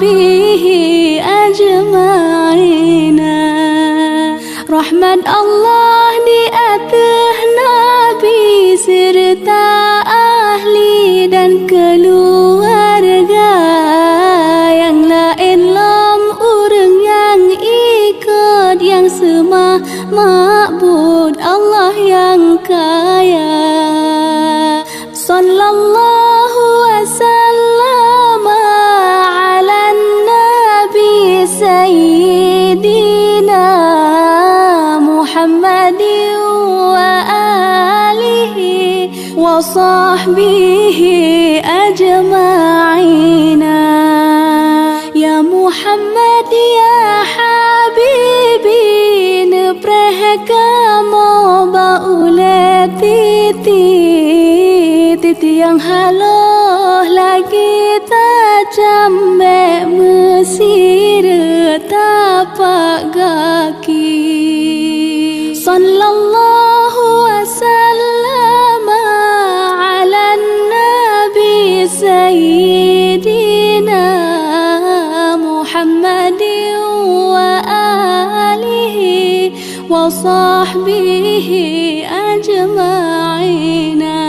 وصحبه أجمعين. Rahmat Allah di atas Nabi serta ahli dan keluarga, yang lain lam orang yang ikut, yang semua ma'bud Allah yang kaya. Sallallahu wasallam ala nabi sayyidina Muhammadin wa alihi wa sahbihi ajma'ina. Ya Muhammad ya Habibi, nepreh kamu baule titi yang haloh lagi tajam mesir tapak kaki. Sallallahu wasallam ala nabi sayyidina Muhammadin wa alihi wa sahbihi ajma'ina.